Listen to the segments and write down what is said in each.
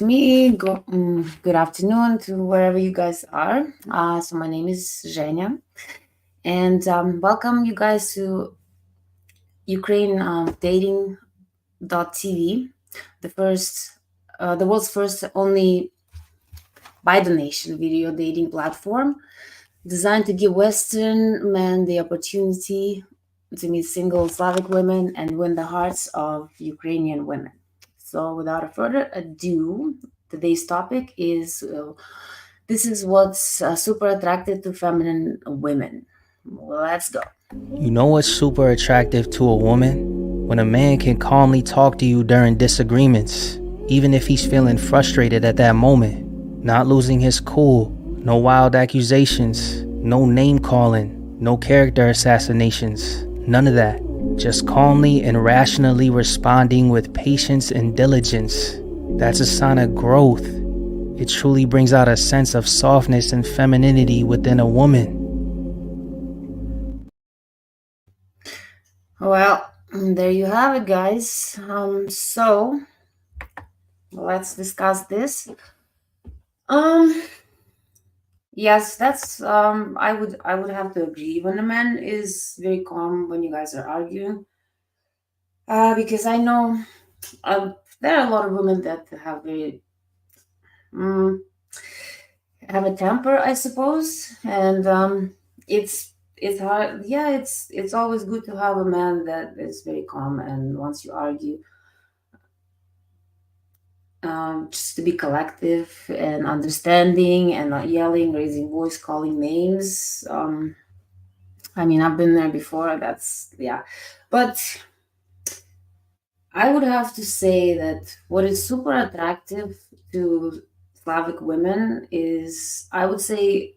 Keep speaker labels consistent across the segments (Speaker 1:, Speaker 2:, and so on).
Speaker 1: to me. Good afternoon to wherever you guys are. So my name is Zhenya, and welcome you guys to Ukraine dating.tv, the world's first only by donation video dating platform designed to give Western men the opportunity to meet single Slavic women and win the hearts of Ukrainian women. So, without further ado, today's topic is this is what's super attractive to feminine women. Let's go.
Speaker 2: You know what's super attractive to a woman? When a man can calmly talk to you during disagreements, even if he's feeling frustrated at that moment, not losing his cool, no wild accusations, no name calling, no character assassinations, none of that. Just calmly and rationally responding with patience and diligence. That's a sign of growth. It truly brings out a sense of softness and femininity within a woman.
Speaker 1: Well, there you have it, guys. So let's discuss this. Yes, that's I would have to agree. When a man is very calm when you guys are arguing, because I know there are a lot of women that have very mm, have a temper, I suppose, and it's hard. Yeah, it's always good to have a man that is very calm, and once you argue, just to be collective and understanding and not yelling, raising voice, calling names. I mean, I've been there before. That's yeah, but I would have to say that what is super attractive to Slavic women is, I would say,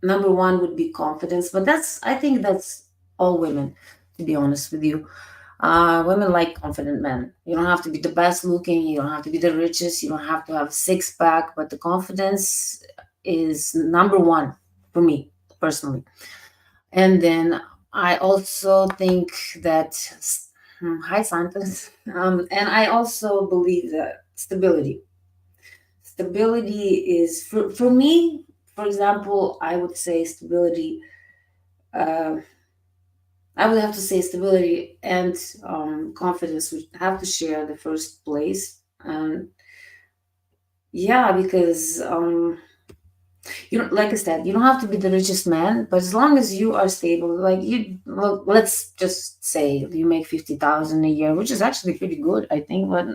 Speaker 1: number one would be confidence, but I think that's all women, to be honest with you. Women like confident men. You don't have to be the best looking, you don't have to be the richest, you don't have to have a six pack, but the confidence is number one for me personally. And then I also think that, hi, Santos. And I also believe that stability is, for me, for example, uh, I would have to say stability and confidence would have to share the first place. Yeah, because you know, like I said, you don't have to be the richest man, but as long as you are stable, like well, let's just say you make 50,000 a year, which is actually pretty good, I think. But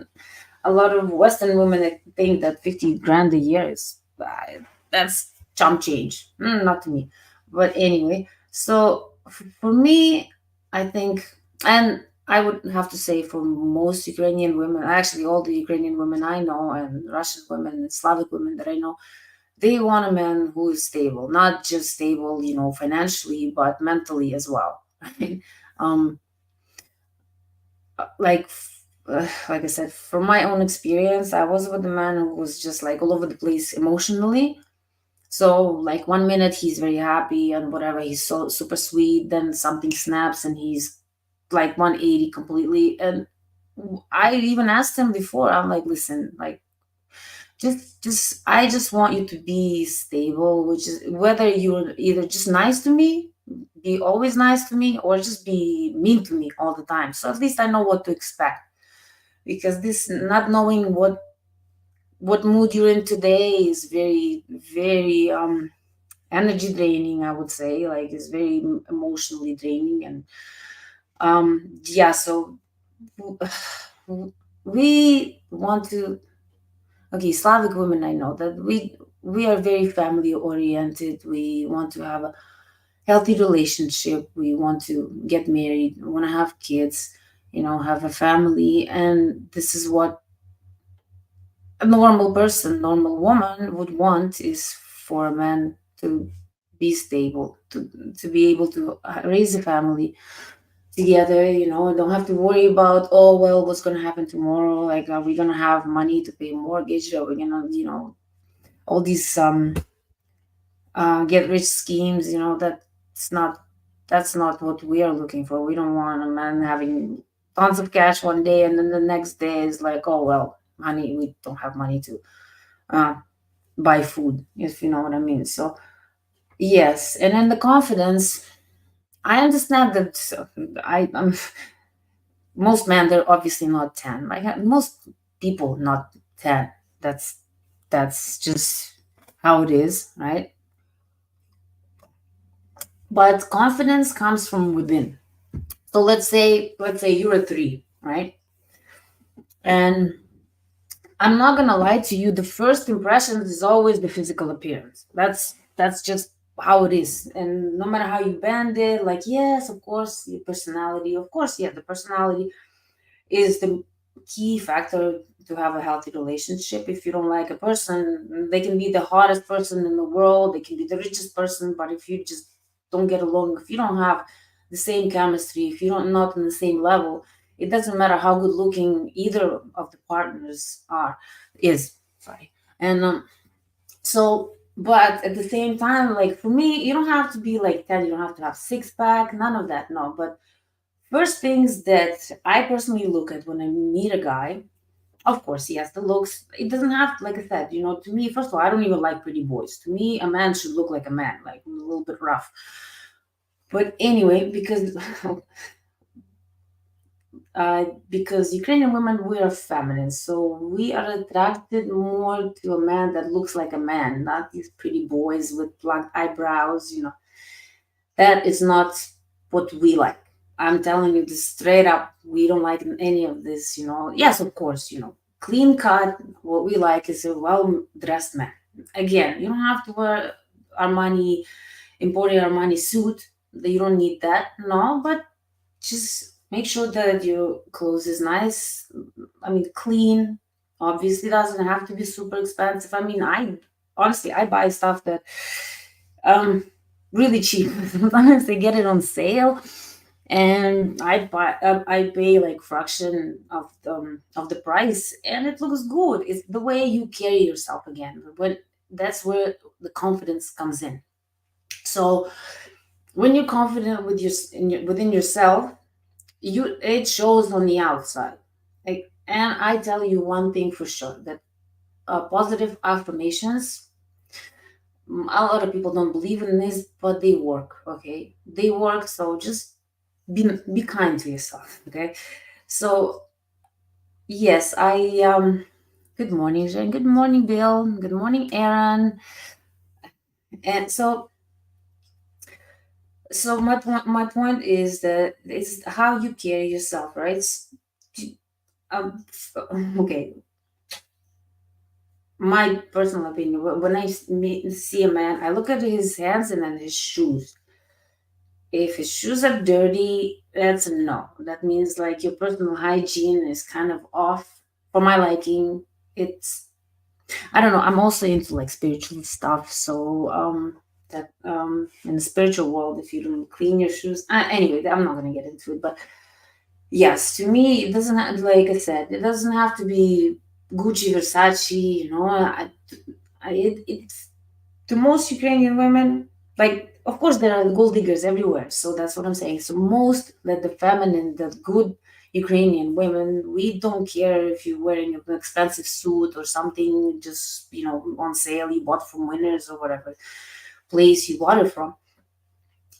Speaker 1: a lot of Western women think that 50 grand a year is that's chump change. Not to me, but anyway. So for me, I think, and I would have to say for most Ukrainian women, actually all the Ukrainian women I know, and Russian women and Slavic women that I know, they want a man who is stable, not just stable, financially, but mentally as well. Right? um, like like I said, from my own experience, I was with a man who was just like all over the place emotionally. So like one minute he's very happy and whatever, he's so super sweet, then something snaps and he's like 180 completely. And I even asked him before, I'm like, listen, like just I just want you to be stable, which is whether you're either just nice to me, be always nice to me, or just be mean to me all the time, so at least I know what to expect. Because this not knowing what mood you're in today is very very energy draining, I would say. Like, it's very emotionally draining. And yeah, so we want to, okay, Slavic women, I know that we are very family oriented. We want to have a healthy relationship. We want to get married. We want to have kids. Have a family, and this is what a normal person, normal woman would want, is for a man to be stable, to be able to raise a family together. Don't have to worry about, oh well, what's going to happen tomorrow, like, are we going to have money to pay mortgage, are we going to, all these get rich schemes. That's not what we are looking for. We don't want a man having tons of cash one day and then the next day is like, oh well, money. We don't have money to uh, buy food, if you know what I mean. So yes, and then the confidence. I understand that I'm most men they're obviously not 10. Like most people not 10. That's that's just how it is, right? But confidence comes from within. So let's say you're a 3, right? And I'm not gonna lie to you, the first impression is always the physical appearance. That's just how it is. And no matter how you bend it, like yes, of course, your personality, of course, yeah, the personality is the key factor to have a healthy relationship. If you don't like a person, they can be the hottest person in the world, they can be the richest person, but if you just don't get along, if you don't have the same chemistry, if you don't not on the same level, it doesn't matter how good looking either of the partners are is. Sorry. And so but at the same time, like for me, you don't have to be like 10, you don't have to have six pack, none of that, no. But first things that I personally look at when I meet a guy, of course, yes, the looks. It doesn't have, like I said, to me, first of all, I don't even like pretty boys. To me, a man should look like a man, like a little bit rough. But anyway, because Ukrainian women, we are feminine, so we are attracted more to a man that looks like a man, not these pretty boys with plucked eyebrows. That is not what we like. I'm telling you this straight up. We don't like any of this. Yes, of course, clean cut. What we like is a well dressed man. Again, you don't have to wear Armani, imported Armani suit. You don't need that. No, but just make sure that your clothes is nice. I mean, clean. Obviously, doesn't have to be super expensive. I mean, I honestly I buy stuff that um really cheap. Sometimes they get it on sale, and I pay like fraction of the price, and it looks good. It's the way you carry yourself again. But that's where the confidence comes in. So when you're confident within yourself, it shows on the outside. Like, and I tell you one thing for sure, that positive affirmations, a lot of people don't believe in this, but they work. Okay, they work. So just be kind to yourself. Okay, so yes, I good morning, Jen. Good morning, Bill. Good morning, Aaron. And so my point is that it's how you carry yourself, right? Okay, my personal opinion, when I see a man, I look at his hands and then his shoes. If his shoes are dirty, that's a no. That means like your personal hygiene is kind of off for my liking. It's I don't know. I'm also into like spiritual stuff, so that in the spiritual world, if you don't clean your shoes, anyway, I'm not gonna get into it. But yes, to me, it doesn't have, like I said, it doesn't have to be Gucci, Versace. It's to most Ukrainian women, like, of course, there are gold diggers everywhere. So that's what I'm saying. So most, like the feminine, the good Ukrainian women, we don't care if you're wearing an expensive suit or something, just, on sale you bought from Winners or whatever place you bought it from.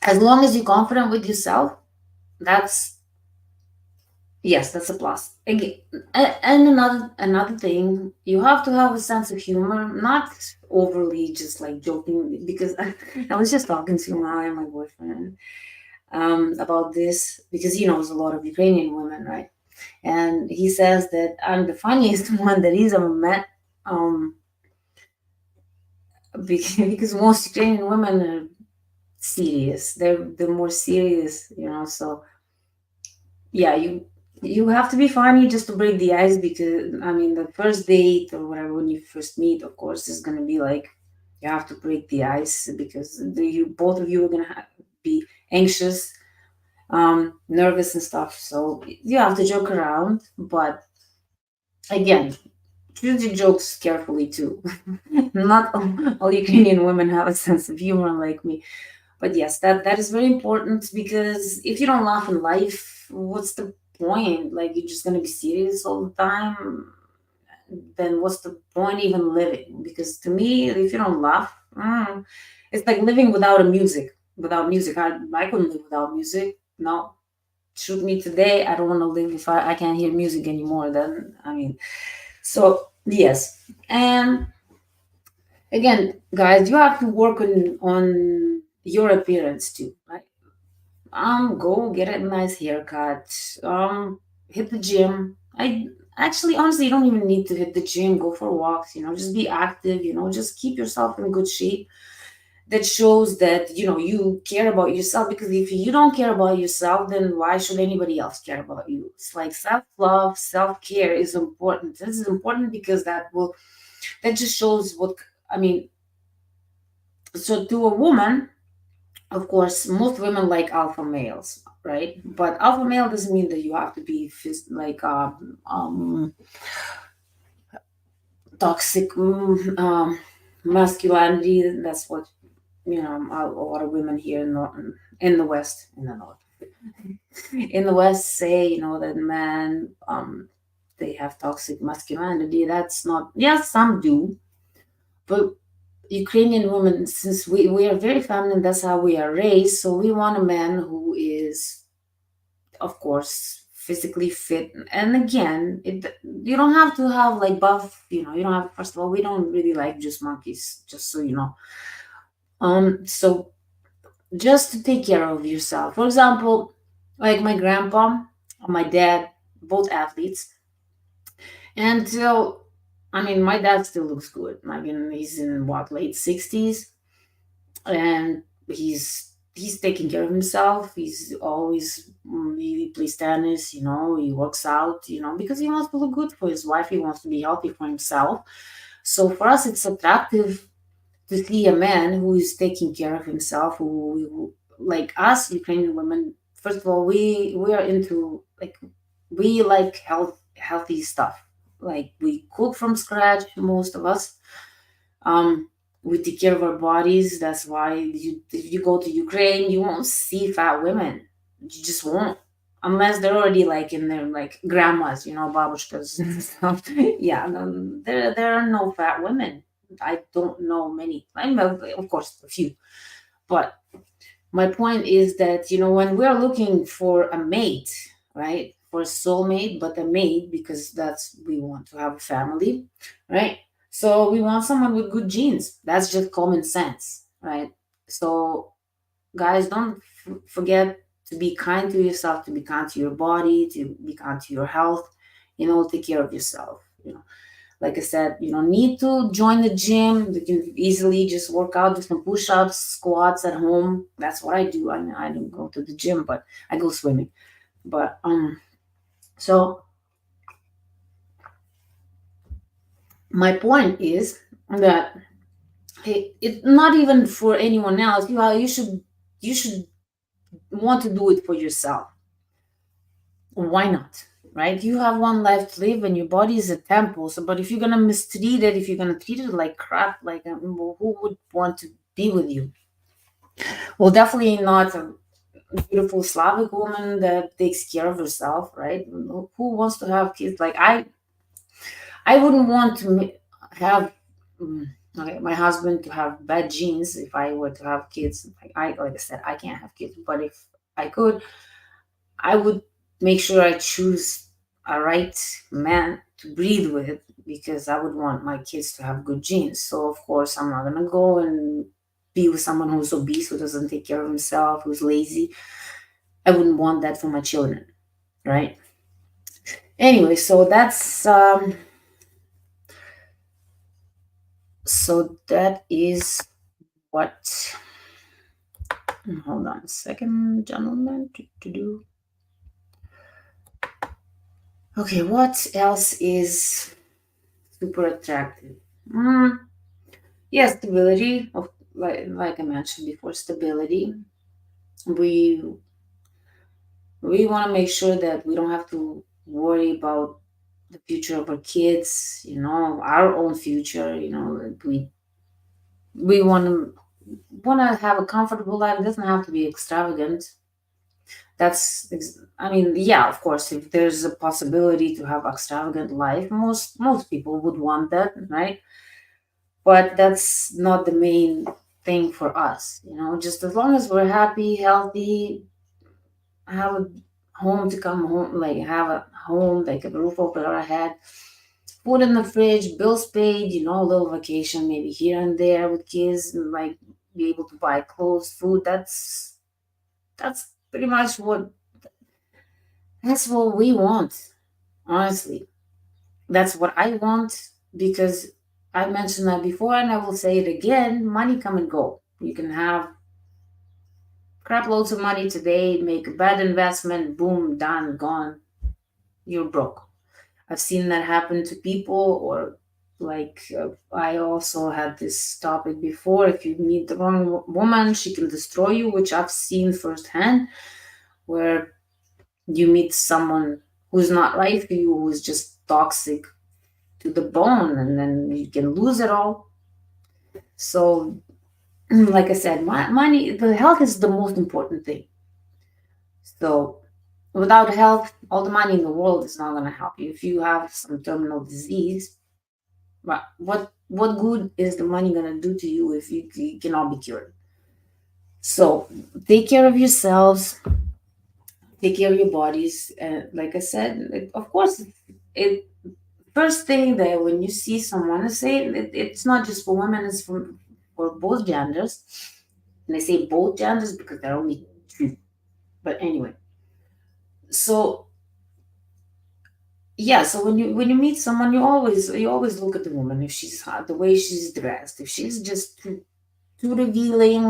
Speaker 1: As long as you're confident with yourself, that's yes, that's a plus. Again, and another thing, you have to have a sense of humor, not overly just like joking. Because I was just talking to my boyfriend about this, because he knows a lot of Ukrainian women, right? And he says that I'm the funniest one that he's ever met. Um, because most Ukrainian women are serious. They're more serious, So yeah, you have to be funny just to break the ice, because I mean the first date or whatever, when you first meet, of course, is gonna be like you have to break the ice, because you both of you are gonna be anxious, nervous and stuff. So you have to joke around, but again, choose your jokes carefully too. Not all Ukrainian women have a sense of humor like me. But yes, that is very important, because if you don't laugh in life, what's the point? Like you're just gonna be serious all the time. then what's the point even living? Because to me, if you don't laugh, it's like living without a music. Without music, I couldn't live without music. No, shoot me today. I don't want to live if I can't hear music anymore. Then I mean, so yes, and again, guys, you have to work on your appearance too, right? Go get a nice haircut. Hit the gym. I actually, honestly, you don't even need to hit the gym. Go for walks. Just be active. Just keep yourself in good shape. That shows that you care about yourself. Because if you don't care about yourself, then why should anybody else care about you? It's like self-love, self-care is important. This is important because that just shows what I mean. So to a woman, of course, most women like alpha males, right? But alpha male doesn't mean that you have to be like toxic masculinity. That's what a lot of women here in the West, in the North, in the West say, that men they have toxic masculinity. That's not. Yes, some do, but Ukrainian women, since we are very feminine, that's how we are raised. So we want a man who is, of course, physically fit. And again, you don't have to have like buff. You don't have. First of all, we don't really like juice monkeys. Just so you know. So just to take care of yourself. For example, like my grandpa, my dad, both athletes, and so I mean, my dad still looks good. I mean, he's in what, late 60s, and he's taking care of himself. He's always he plays tennis. He works out. Because he wants to look good for his wife. He wants to be healthy for himself. So for us, it's attractive to see a man who is taking care of himself. Who like us Ukrainian women. First of all, we are into like we like healthy stuff. Like we cook from scratch, most of us. Um, we take care of our bodies. That's why if you go to Ukraine, you won't see fat women. You just won't, unless they're already like in their like grandmas, babushkas and stuff. Yeah, no, there are no fat women. I don't know many. I know, of course, a few. But my point is that when we're looking for a mate, right, for a soulmate, but a mate because that's we want to have a family, right? So we want someone with good genes. That's just common sense, right? So guys, don't forget to be kind to yourself, to be kind to your body, to be kind to your health. Take care of yourself. Like I said, you don't need to join the gym. You can easily just work out, do some push-ups, squats at home. That's what I do. I don't go to the gym, but I go swimming. But so my point is that hey, it's not even for anyone else. You should want to do it for yourself. Why not? Right? You have one life to live, and your body is a temple. So, but if you're gonna mistreat it, if you're gonna treat it like crap, like who would want to be with you? Well, definitely not a beautiful Slavic woman that takes care of herself, right? Who wants to have kids? Like I wouldn't want to have okay, my husband to have bad genes if I were to have kids. Like I said, I can't have kids, but if I could, I would make sure I choose a right man to breed with because I would want my kids to have good genes. So of course I'm not gonna go and be with someone who's obese, who doesn't take care of himself, who's lazy. I wouldn't want that for my children, right? Anyway, so that is what. Hold on a second, gentlemen. Do. Okay, what else is super attractive? Yeah, stability. Of like I mentioned before, stability. We we want to make sure that we don't have to worry about the future of our kids. Our own future. That we want to have a comfortable life. It doesn't have to be extravagant. I mean, yeah, of course, if there's a possibility to have extravagant life, most people would want that, right? But that's not the main thing for us, just as long as we're happy, healthy, have a home to come home, like have a home, like a roof over our head, food in the fridge, bills paid, a little vacation maybe here and there with kids, and like be able to buy clothes, food. That's pretty much what we want, honestly. That's what I want because I mentioned that before and I will say it again, money come and go. You can have crap loads of money today, make a bad investment, boom, done, gone, you're broke. I've seen that happen to people, or like I also had this topic before. If you meet the wrong woman, she can destroy you, which I've seen firsthand, where you meet someone who's not right for you, who's just toxic to the bone, and then you can lose it all. So, like I said, money, the health is the most important thing. So, without health, all the money in the world is not going to help you. If you have some terminal disease, what good is the money going to do to you if you cannot be cured? So, take care of yourselves, take care of your bodies. And like I said, of course, it first thing that when you see someone, I say it's not just for women; it's for both genders. And I say both genders because there are only two. But anyway, so yeah, so when you meet someone, you always look at the woman if she's hot, the way she's dressed. If she's just too revealing,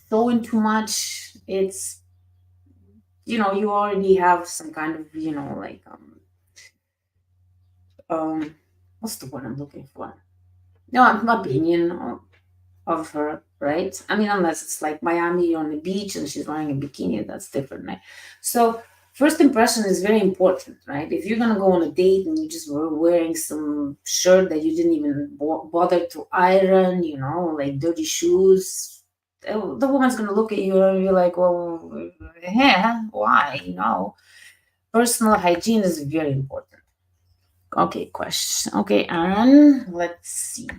Speaker 1: showing too much, it's you already have some kind of like what's the word I'm looking for? No, opinion of her, right? I mean, unless it's like Miami on the beach and she's wearing a bikini, that's different, right? So, first impression is very important, right? If you're gonna go on a date and you just were wearing some shirt that you didn't even bother to iron, like dirty shoes, the woman's gonna look at you and you're like, well, yeah, why? Personal hygiene is very important. Okay, question. Okay, Aaron, let's see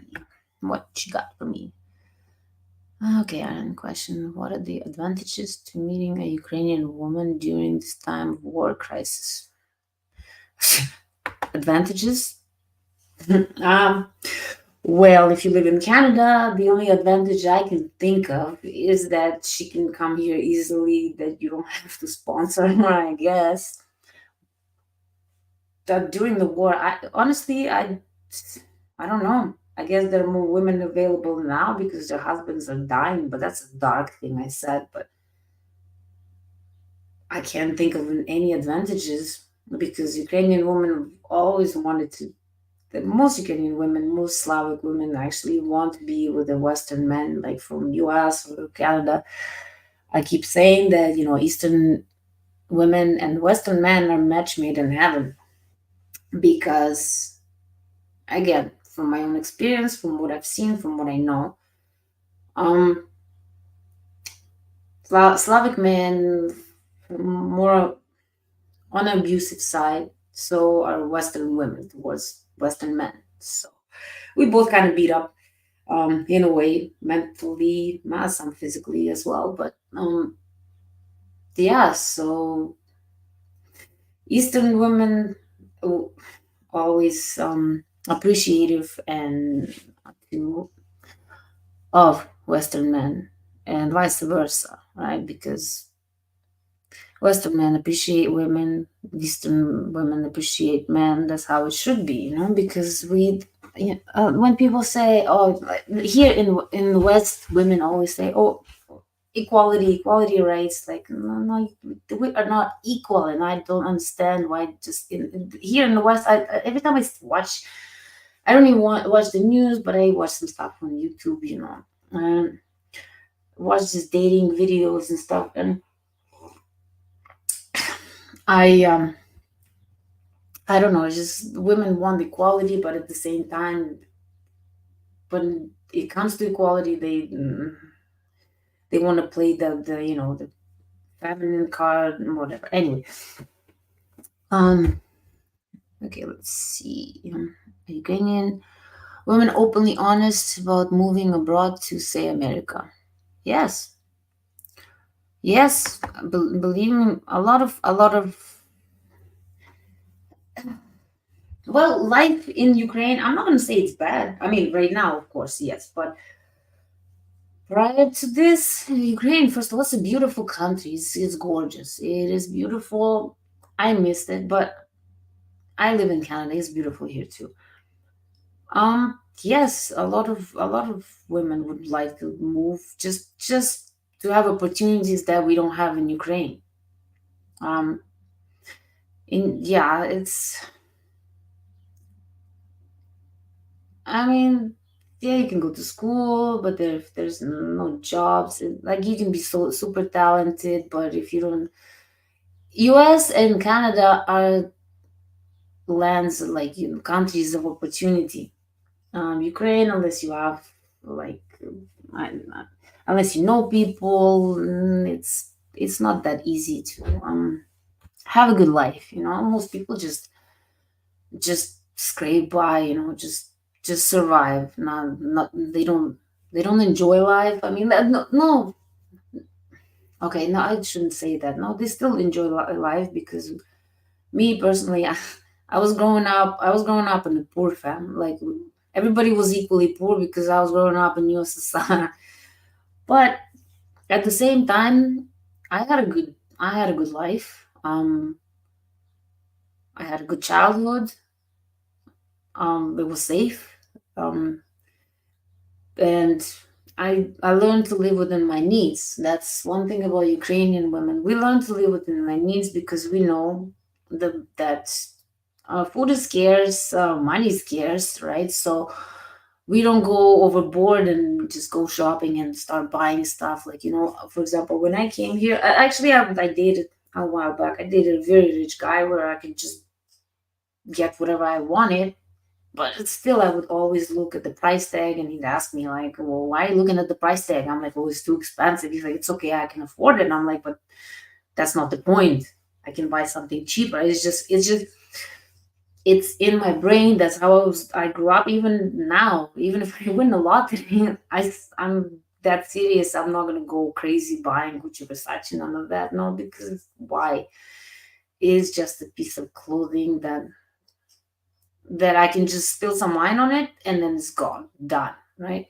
Speaker 1: what you got for me. Okay, Aaron, question. What are the advantages to meeting a Ukrainian woman during this time of war crisis? Advantages? um, well, if you live in Canada, the only advantage I can think of is that she can come here easily, that you don't have to sponsor her, I guess. That during the war, I don't know. I guess there are more women available now because their husbands are dying, but that's a dark thing I said, but I can't think of any advantages because Ukrainian women always wanted to. Most Ukrainian women, most Slavic women actually want to be with the Western men, like from US or Canada. I keep saying that Eastern women and Western men are match made in heaven because, again, from my own experience, from what I've seen, from what I know, um, Slavic men more on an abusive side, so are Western women towards Western men. So we both kind of beat up in a way, mentally, some physically as well. But yeah, so Eastern women always appreciative and to of Western men, and vice versa, right? Because Western men appreciate women, Eastern women appreciate men. That's how it should be, because when people say, "Oh," like, here in the West, women always say, "Oh, equality rights." Like, no, no, we are not equal, and I don't understand why. Just here in the West, every time watch, I don't even watch the news, but I watch some stuff on YouTube, and watch just dating videos and stuff, and I um I don't know. It's just women want equality, but at the same time, when it comes to equality, they want to play the feminine card, whatever. Anyway, um, okay, let's see. Ukrainian women openly honest about moving abroad to, say, America. Yes, yes. Believe me, a lot of. Well, life in Ukraine. I'm not gonna say it's bad. I mean, right now, of course, yes, but prior to this, Ukraine, first of all, it's a beautiful country. It's gorgeous. It is beautiful. I missed it, but I live in Canada. It's beautiful here too. Yes, a lot of women would like to move just to have opportunities that we don't have in Ukraine. Um, in yeah, it's. I mean, yeah, you can go to school, but if there's no jobs, like you can be so super talented, but if you don't, U.S. and Canada are lands like countries of opportunity. Ukraine, unless you have like, unless you know people, it's not that easy to have a good life. Most people just scrape by. Just survive. Not they don't enjoy life. I mean, no, no. Okay, no, I shouldn't say that. No, they still enjoy life because me personally, I was growing up in a poor family. Like everybody was equally poor because I was growing up in USSR. But at the same time, I had a good life. I had a good childhood. It was safe. And I learned to live within my needs. That's one thing about Ukrainian women. We learn to live within my needs because we know that food is scarce, money is scarce, right? So we don't go overboard and just go shopping and start buying stuff. Like, for example, when I came here, actually, I dated a while back. I dated a very rich guy where I could just get whatever I wanted. But it's still, I would always look at the price tag, and he'd ask me like, "Well, why are you looking at the price tag?" I'm like, "Oh, it's too expensive." He's like, "It's okay, I can afford it." And I'm like, "But that's not the point. I can buy something cheaper." It's in my brain. That's how I grew up. Even now, even if I win the lottery, I'm that serious. I'm not gonna go crazy buying Gucci, Versace, none of that. No, because why? It's just a piece of clothing that I can just spill some wine on it and then it's gone, done, right?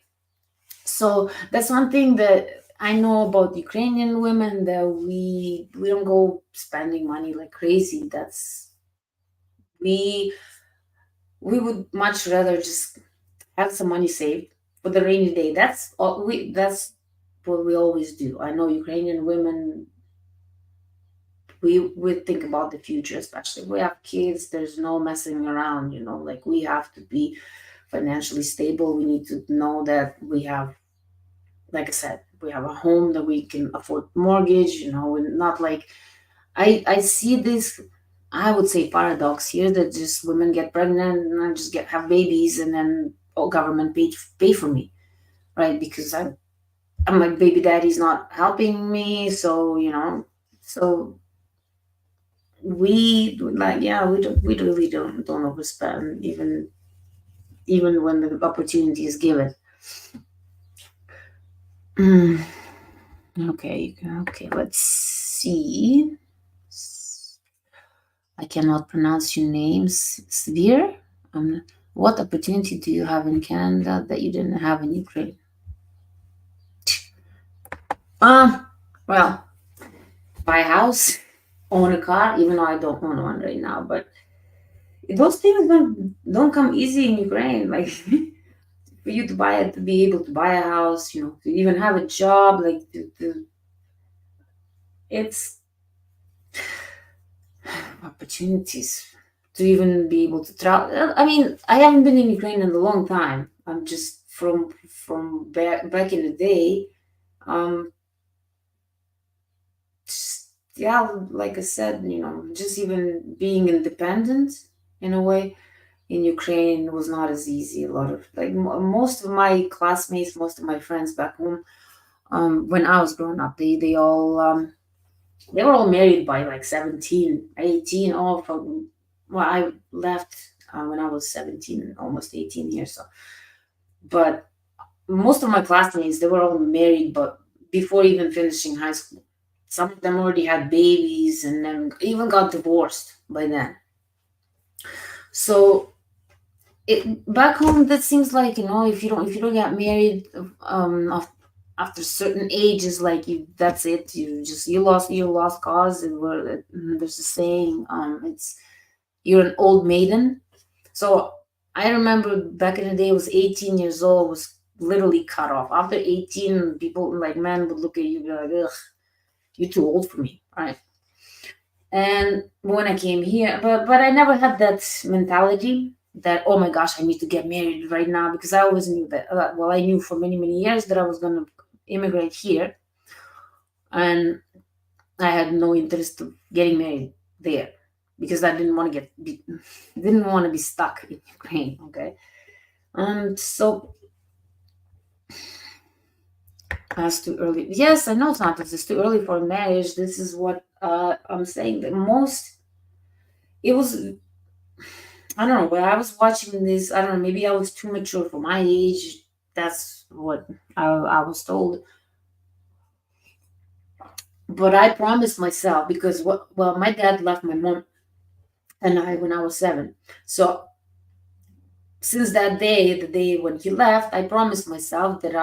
Speaker 1: So that's one thing that I know about Ukrainian women, that we don't go spending money like crazy. We we would much rather just have some money saved for the rainy day. That's what we always do. I know Ukrainian women, we think about the future, especially if we have kids. There's no messing around, like we have to be financially stable. We need to know that we have, like I said, we have a home that we can afford mortgage, and not like I see this, I would say, paradox here, that just women get pregnant and then just get have babies, and then government pay for me, right? Because I'm like, baby daddy's not helping me, so so we like, yeah, we really don't overspend, even when the opportunity is given. Mm, okay, let's see. I cannot pronounce your names. Svir? What opportunity do you have in Canada that you didn't have in Ukraine? Um, well, buy a house, own a car, even though I don't own one right now, but those things don't come easy in Ukraine. Like for you to buy it, to be able to buy a house, to even have a job, like it's opportunities to even be able to travel. I mean, I haven't been in Ukraine in a long time. I'm just from back in the day. Um, yeah, like I said, just even being independent in a way in Ukraine was not as easy. A lot of like most of my classmates, most of my friends back home, when I was growing up, they all They were all married by like 17, 18, all from, well, I left when I was 17, almost 18 years. So, but most of my classmates, they were all married, but before even finishing high school. Some of them already had babies and then even got divorced by then. So back home, that seems like, if you don't get married after certain ages, like you, that's it. You lost cause. There's a saying, it's you're an old maiden. So I remember back in the day, I was 18 years old, was literally cut off. After 18, people like men would look at you and be like, ugh, you're too old for me, right? And when I came here, but I never had that mentality that, oh my gosh, I need to get married right now, because I always knew that. Well, I knew for many many years that I was gonna immigrate here, and I had no interest of getting married there because I didn't want to be stuck in Ukraine. Okay, so that's too early. Yes, I know, Santos. It's too early for marriage. This is what I'm saying. The most it was I don't know, when I was watching this, I don't know, maybe I was too mature for my age. That's what I was told. But I promised myself, because well, my dad left my mom and I when I was 7. So since that day, the day when he left, I promised myself that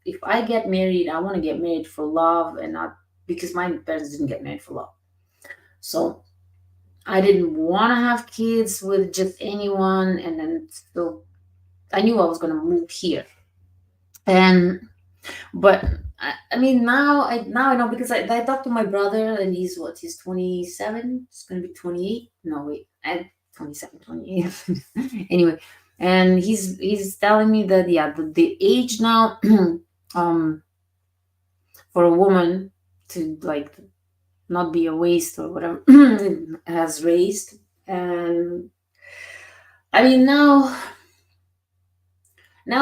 Speaker 1: if I get married, I want to get married for love and not because my parents didn't get married for love. So I didn't want to have kids with just anyone. And then so I knew I was going to move here. And but I mean, now I know, because I talked to my brother, and he's 27. He's gonna be 28. No, wait, I 27, 28. Anyway, and he's telling me that, yeah, the age now um for a woman to, like, not be a waste or whatever has raised. And I mean, now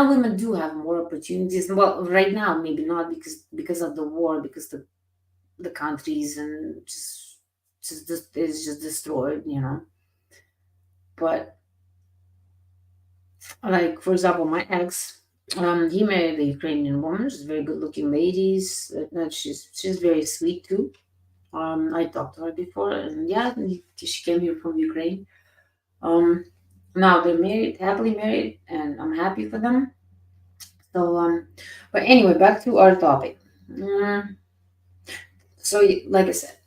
Speaker 1: women do have more opportunities. Well, right now maybe not, because of the war, because the countries and just is just destroyed. But like, for example, my ex, he married a Ukrainian woman. She's a very good looking lady. She's very sweet too. I talked to her before, and yeah, she came here from Ukraine. Um, Now they're married, happily married, and I'm happy for them. So, but anyway, back to our topic. Mm, so, like I said,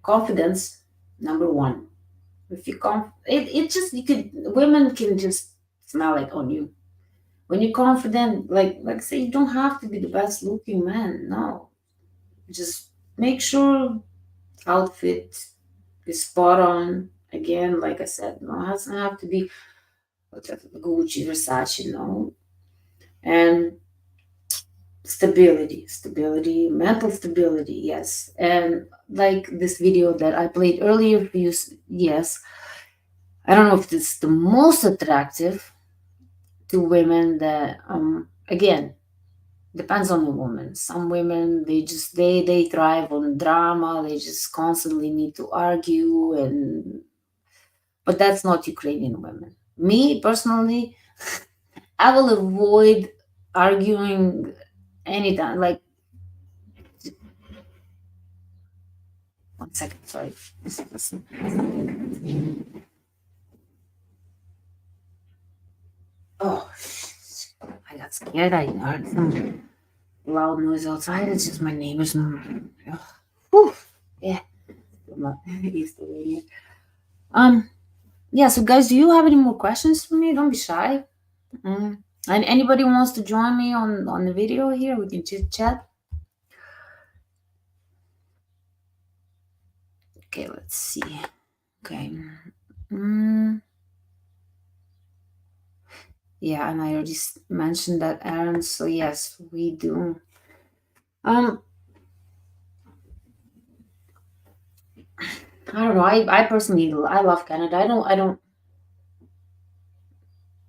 Speaker 1: confidence, number one. If you it just you could women can just smell it on you when you're confident. Like say, you don't have to be the best looking man. No, just make sure outfit is spot on. Again, like I said, no, it doesn't have to be whatever, Gucci, Versace, no. And stability, mental stability, yes. And like this video that I played earlier for you, yes, I don't know if it's the most attractive to women. That again, depends on the woman. Some women, they thrive on drama. They just constantly need to argue, and but that's not Ukrainian women. Me personally, I will avoid arguing anytime. Like, one second, sorry. Oh, I got scared. I heard some loud noise outside. It's just my neighbors. Ugh. Whew. Yeah, I'm not used to it. Yeah. So, guys, do you have any more questions for me? Don't be shy. And anybody wants to join me on the video here, we can chit chat. Okay, let's see. Okay. Mm, yeah, and I already mentioned that, Aaron. So yes, we do. Um, I don't know. I personally, I love Canada. I don't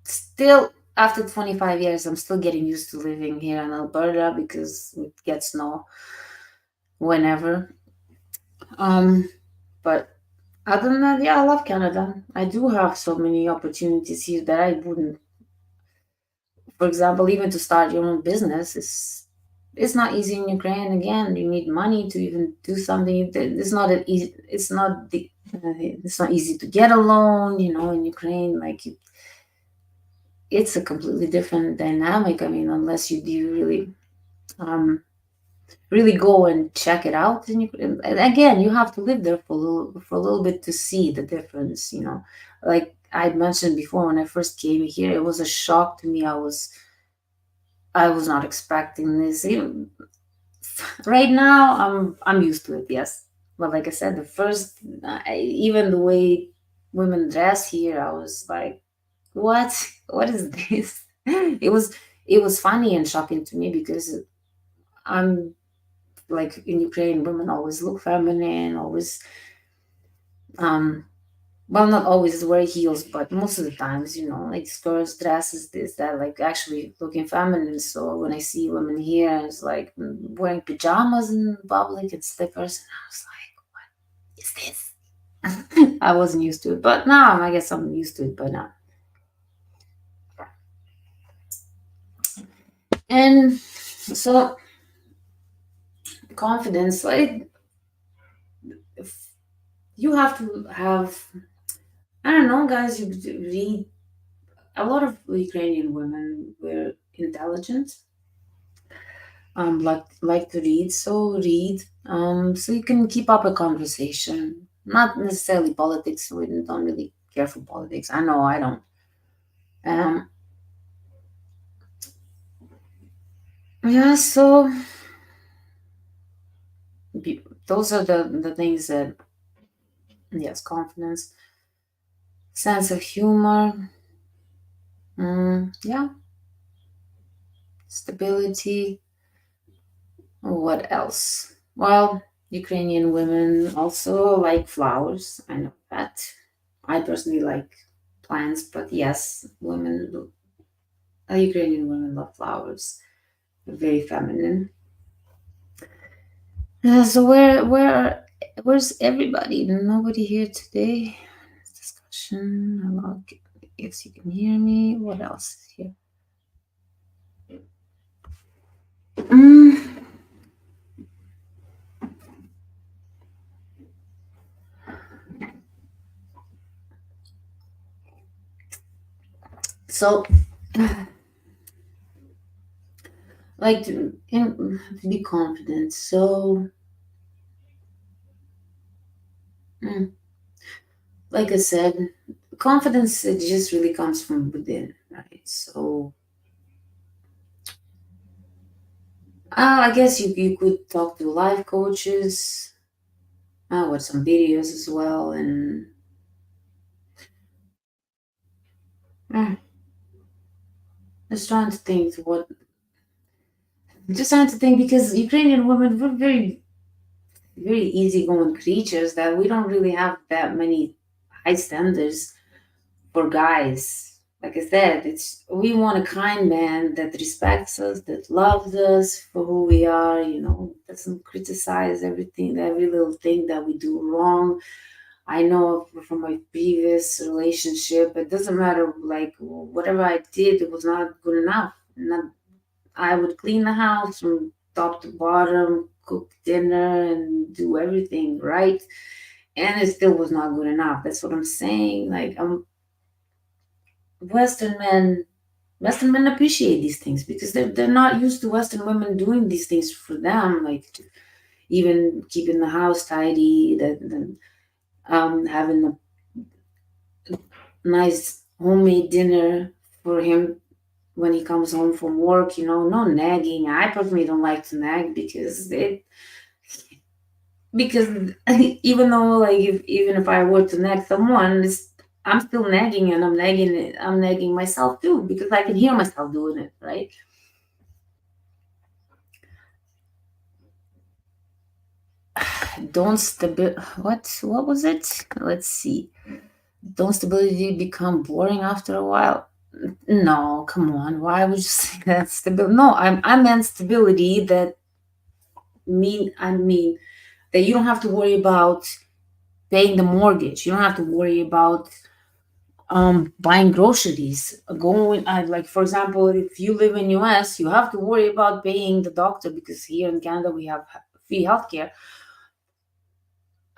Speaker 1: still, after 25 years, I'm still getting used to living here in Alberta because it gets snow whenever. Um, but other than that, yeah, I love Canada. I do have so many opportunities here that I wouldn't. For example, even to start your own business is it's not easy in Ukraine. Again, you need money to even do something. It's not an easy. It's not easy to get a loan. In Ukraine, like it's a completely different dynamic. I mean, unless you do um, really go and check it out, and again, you have to live there for a little bit to see the difference. Like I mentioned before, when I first came here, it was a shock to me. I was not expecting this. Right now, I'm used to it. Yes, but like I said, the first, even the way women dress here, I was like, "What? What is this?" It was funny and shocking to me because I'm like in Ukraine, women always look feminine, always um. Well, not always wear heels, but most of the times, like skirts, dresses, this, that, like actually looking feminine. So when I see women here, it's like wearing pajamas in public and slippers, and I was like, is this? I wasn't used to it, but now I guess I'm used to it by now. And so confidence, like if you have to have, I don't know, guys, you read a lot of Ukrainian women were intelligent, like to read, so read, so you can keep up a conversation. Not necessarily politics. We don't really care for politics. I know I don't. Um, yeah. So those are the things that, yes, confidence, sense of humor, yeah, stability. What else? Well, Ukrainian women also like flowers. I know that. I personally like plants, but yes, Ukrainian women love flowers. They're very feminine. So where's everybody? Nobody here today. Discussion. Hello. If you can hear me. What else is here? Mm, so, like to be confident. So, mm, like I said, confidence, it just really comes from within, right? So, I guess you could talk to life coaches, watch some videos as well, and uh, just trying to think just trying to think because Ukrainian women were very very easygoing creatures that we don't really have that many high standards for guys. Like I said, it's we want a kind man that respects us, that loves us for who we are, doesn't criticize everything, every little thing that we do wrong. I know from my previous relationship, it doesn't matter, like whatever I did, it was not good enough. Not, I would clean the house from top to bottom, cook dinner, and do everything right, and it still was not good enough. That's what I'm saying. Like Western men, Western men appreciate these things because they're not used to Western women doing these things for them, like even keeping the house tidy, that having a nice homemade dinner for him when he comes home from work. No nagging. I personally don't like to nag because even though, like, even if I were to nag someone, I'm still nagging, and I'm nagging myself too because I can hear myself doing it, right? Don't stabi what was it? Let's see. Don't stability become boring after a while? No, come on. Why would you say that stability? No, I meant stability that mean I mean that you don't have to worry about paying the mortgage. You don't have to worry about buying groceries, going like for example, if you live in US, you have to worry about paying the doctor because here in Canada we have free healthcare.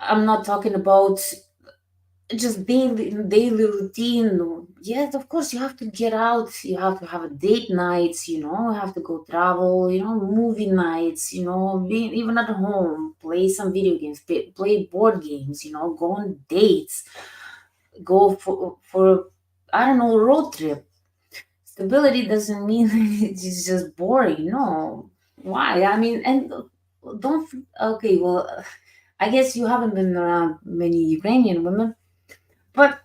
Speaker 1: I'm not talking about just daily routine. Yes, of course you have to get out, you have to have a date nights, you have to go travel, movie nights, be even at home, play some video games, play board games, go on dates, go for I don't know, road trip. Stability doesn't mean it's just boring. No. Why? I mean, and don't. Okay, well, I guess you haven't been around many Ukrainian women, but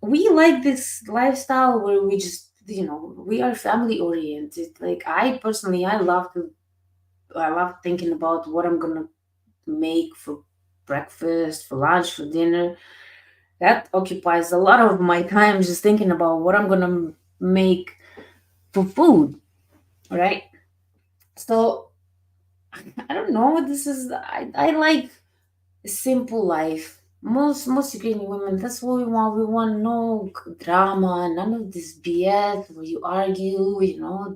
Speaker 1: we like this lifestyle where we just, we are family oriented. Like I personally, I love thinking about what I'm gonna make for breakfast, for lunch, for dinner. That occupies a lot of my time just thinking about what I'm gonna make for food, right? So I don't know. This is I like a simple life. Most Ukrainian women, that's what we want. We want no drama, none of this BS where you argue,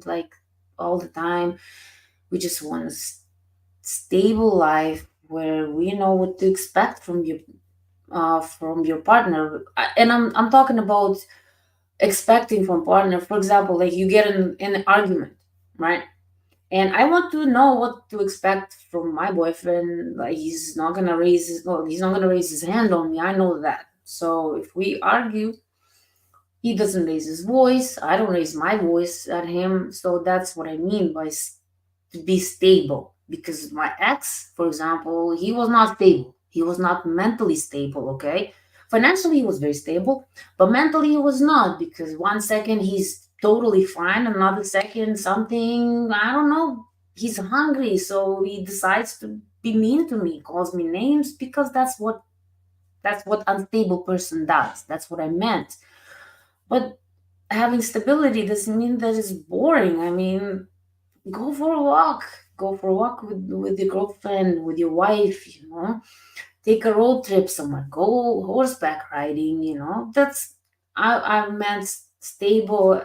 Speaker 1: like all the time. We just want a stable life where we know what to expect from your partner. And I'm talking about expecting from partner. For example, like you get in an argument, right? And I want to know what to expect from my boyfriend. Like he's not gonna raise his hand on me. I know that. So if we argue, he doesn't raise his voice. I don't raise my voice at him. So that's what I mean by to be stable. Because my ex, for example, he was not stable. He was not mentally stable. Okay, financially he was very stable, but mentally he was not. Because one second he's totally fine, another second something, I don't know, he's hungry, so he decides to be mean to me, calls me names, because that's what unstable person does. That's what I meant. But having stability doesn't mean that it's boring. I mean, go for a walk. Go for a walk with your girlfriend, with your wife. Take a road trip somewhere. Go horseback riding. I meant stable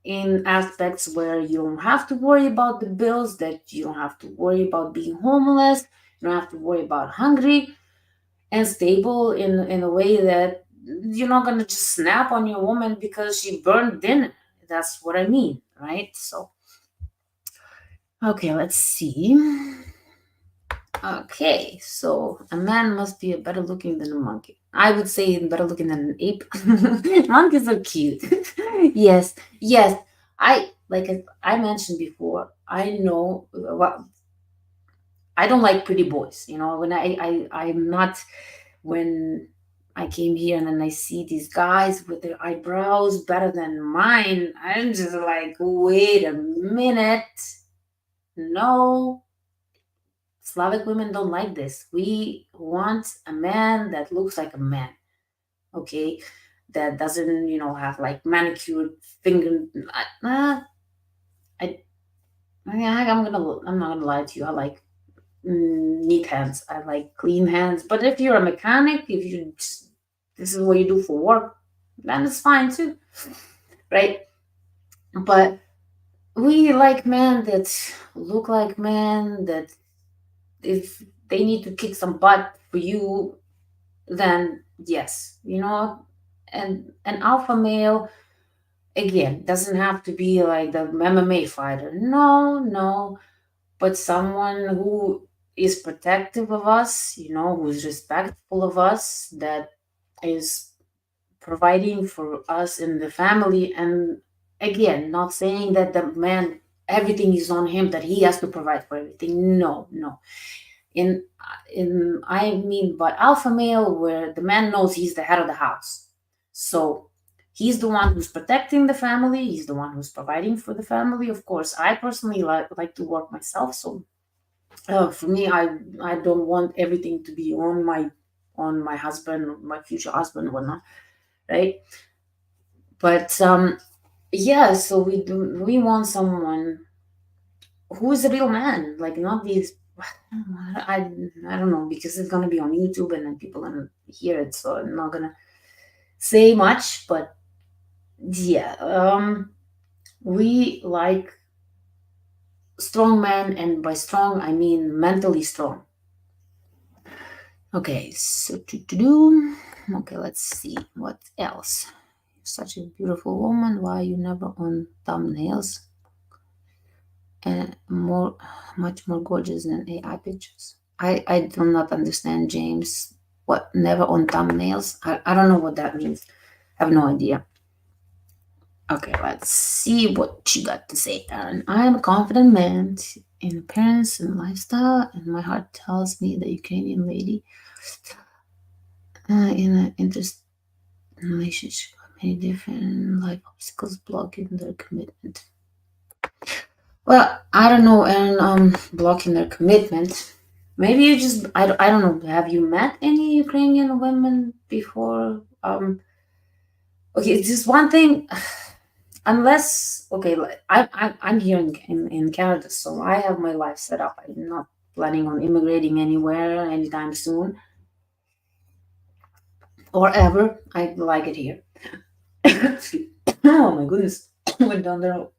Speaker 1: in aspects where you don't have to worry about the bills, that you don't have to worry about being homeless, you don't have to worry about hungry, and stable in a way that you're not gonna just snap on your woman because she burned dinner. That's what I mean, right? So okay, let's see. Okay, so a man must be better looking than a monkey. I would say better looking than an ape. Monkeys are cute. Yes, yes. I mentioned before. I know what I don't like pretty boys. When I'm not when I came here and then I see these guys with their eyebrows better than mine. I'm just like, wait a minute. No, Slavic women don't like this. We want a man that looks like a man, okay? That doesn't, have like manicured finger. Uh, I, I'm not gonna lie to you. I like neat hands. I like clean hands. But if you're a mechanic, if this is what you do for work, then it's fine too, right? But we like men that look like men. That if they need to kick some butt for you, then yes, and an alpha male again doesn't have to be like the MMA fighter. No, no, but someone who is protective of us, who's respectful of us, that is providing for us in the family. And again, not saying that the man, everything is on him, that he has to provide for everything. No, no. In I mean by alpha male, where the man knows he's the head of the house. So he's the one who's protecting the family, he's the one who's providing for the family. Of course, I personally like to work myself, so for me, I don't want everything to be on my husband, my future husband, whatnot, right? But yeah, so we want someone who is a real man, like not these I I don't know because it's gonna be on YouTube and then people gonna hear it, so I'm not gonna say much. But yeah, we like strong men, and by strong I mean mentally strong. Okay, so to do. Okay, let's see what else. You're such a beautiful woman. Why you never on thumbnails? And more, much more gorgeous than AI pictures. I do not understand, James. What, never on thumbnails? I don't know what that means. I have no idea. Okay, let's see what you got to say, Aaron. I am a confident man in appearance and lifestyle, and my heart tells me the Ukrainian lady in an interest relationship, many different life obstacles blocking their commitment. Well, I don't know, and blocking their commitment. Maybe you just I don't know. Have you met any Ukrainian women before? Okay, it's just one thing. Unless okay, like, I'm here in Canada, so I have my life set up. I'm not planning on immigrating anywhere anytime soon or ever. I like it here. Oh my goodness, went down the road.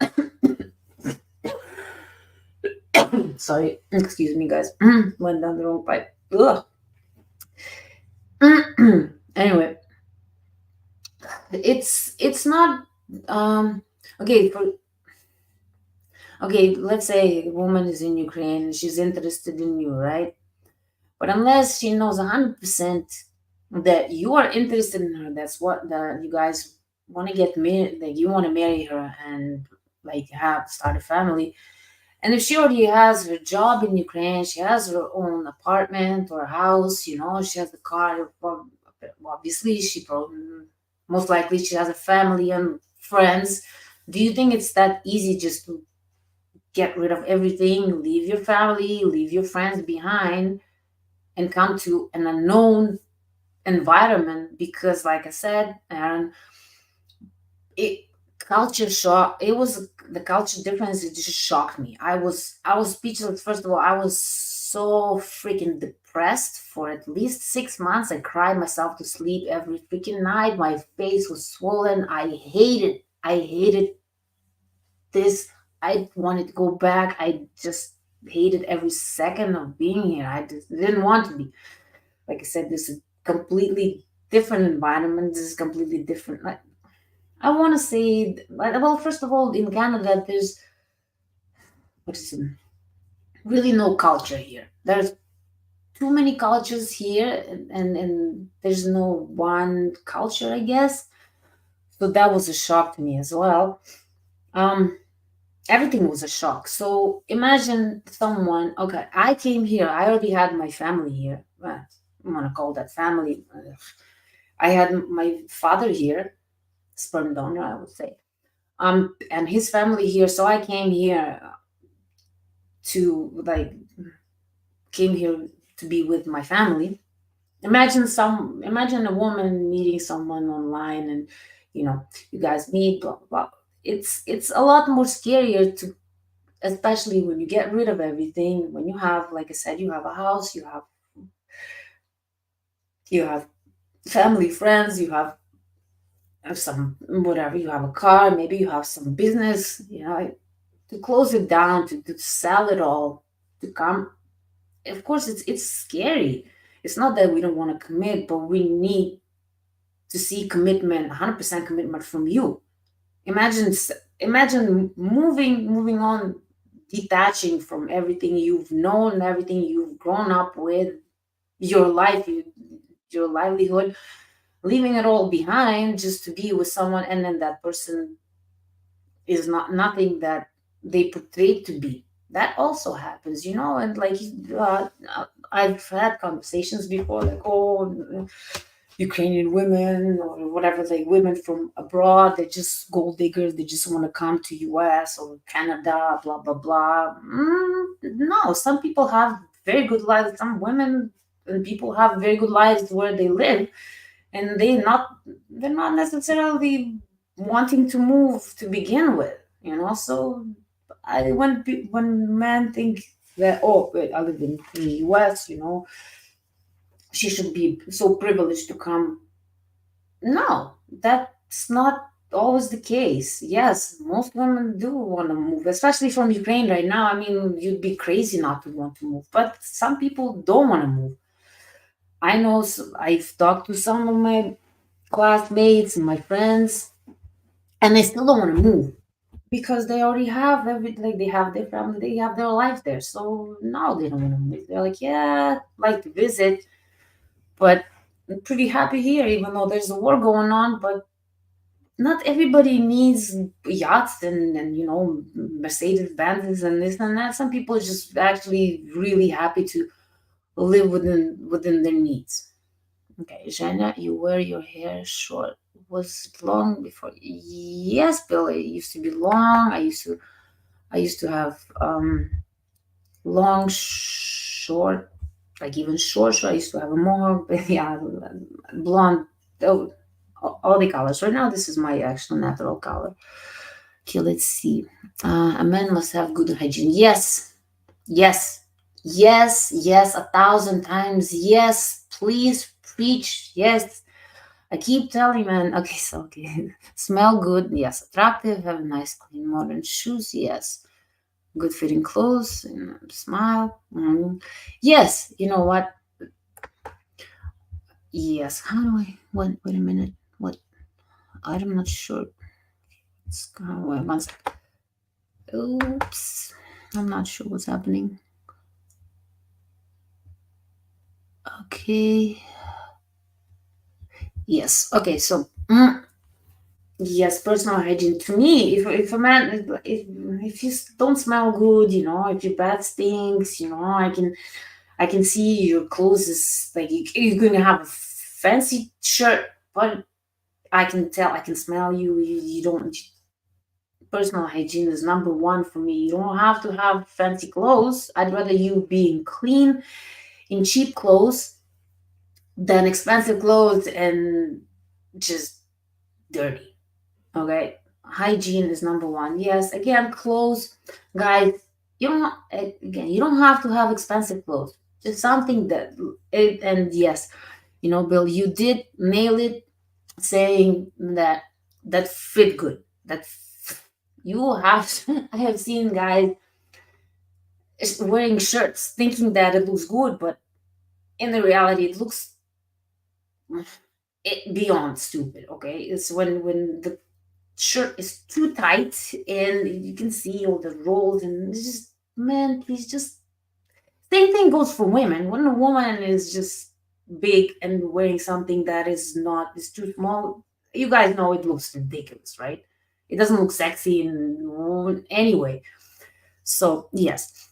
Speaker 1: Sorry, excuse me, guys. Went down the wrong pipe. Ugh. Anyway, it's not okay for okay. Let's say a woman is in Ukraine and she's interested in you, right? But unless she knows 100% that you are interested in her, that's what that you guys want to get married, like you want to marry her and like have start a family. And if she already has her job in Ukraine, she has her own apartment or house, she has the car. Well, obviously, she probably most likely she has a family and friends. Do you think it's that easy just to get rid of everything, leave your family, leave your friends behind, and come to an unknown environment? Because, like I said, Aaron, it culture shock. It was the culture difference. It just shocked me. I was speechless. First of all, I was so freaking depressed for at least 6 months. I cried myself to sleep every freaking night. My face was swollen. I hated this. I wanted to go back. I just hated every second of being here. I just didn't want to be. Like I said, this is completely different environment. This is completely different. Like, I want to say, well, first of all, in Canada, there's what is it, really no culture here. There's too many cultures here, and there's no one culture, I guess. So that was a shock to me as well. Um, Everything was a shock. So imagine someone. Okay, I came here. I already had my family here. Well, I want to call that family. I had my father here, sperm donor, I would say, and his family here. So I came here to like came here to be with my family. Imagine a woman meeting someone online, and you guys meet, blah blah blah. It's a lot more scarier to, especially when you get rid of everything, when you have, like I said, you have a house, you have family, friends, you have some whatever, you have a car, maybe you have some business, to close it down, to sell it all, to come. Of course, it's scary. It's not that we don't want to commit, but we need to see commitment, 100% commitment from you. Imagine moving on, detaching from everything you've known, everything you've grown up with, your life, your livelihood, leaving it all behind just to be with someone, and then that person is not nothing that they portray to be. That also happens, and like I've had conversations before, like, oh, Ukrainian women or whatever, like women from abroad, they're just gold diggers. They just want to come to US or Canada, blah blah blah. No, some people have very good lives. Some women and people have very good lives where they live, and they're not necessarily wanting to move to begin with. So when men think that, oh, wait, I live in the US, she should be so privileged to come. No, that's not always the case. Yes, most women do want to move, especially from Ukraine right now. I mean, you'd be crazy not to want to move, but some people don't want to move. I know, I've talked to some of my classmates and my friends, and they still don't want to move because they already have everything. Like, they have their family, they have their life there. So now they don't want to move. They're like, yeah, I'd like to visit, but I'm pretty happy here, even though there's a war going on. But not everybody needs yachts and Mercedes Benzes and this and that. Some people are just actually really happy to live within their needs. Okay, Jenna, you wear your hair short. Was it long before? Yes, Bill. It used to be long. I used to have long, short, like even short. So I used to have a mohawk. But yeah, blonde. Oh, all the colors. Right now, this is my actual natural color. Okay, let's see. A man must have good hygiene. Yes, yes, yes, yes, 1,000 times. Yes, please preach. Yes, I keep telling man. Okay, so okay, smell good. Yes, attractive. Have nice, clean, modern shoes. Yes, good fitting clothes. Smile. Yes, you know what? Yes. How do I? Wait a minute. What? I'm not sure. Wait, one second. Oops. I'm not sure what's happening. Okay. Yes. Okay. So, yes, personal hygiene. To me, if a man, if you don't smell good, if your breath stinks, I can see your clothes is like you're gonna have a fancy shirt, but I can smell you. You don't. Personal hygiene is number one for me. You don't have to have fancy clothes. I'd rather you being clean in cheap clothes than expensive clothes and just dirty. Okay, hygiene is number one. Yes, again, clothes, guys. You don't have to have expensive clothes. Just something that and yes, Bill, you did nail it, saying that fit good. You have. I have seen guys wearing shirts thinking that it looks good, but in the reality, it looks beyond stupid. Okay, it's when the shirt is too tight and you can see all the rolls, and it's just, man, please, just same thing goes for women. When a woman is just big and wearing something that is too small, you guys know it looks ridiculous, right? It doesn't look sexy in any way. So yes,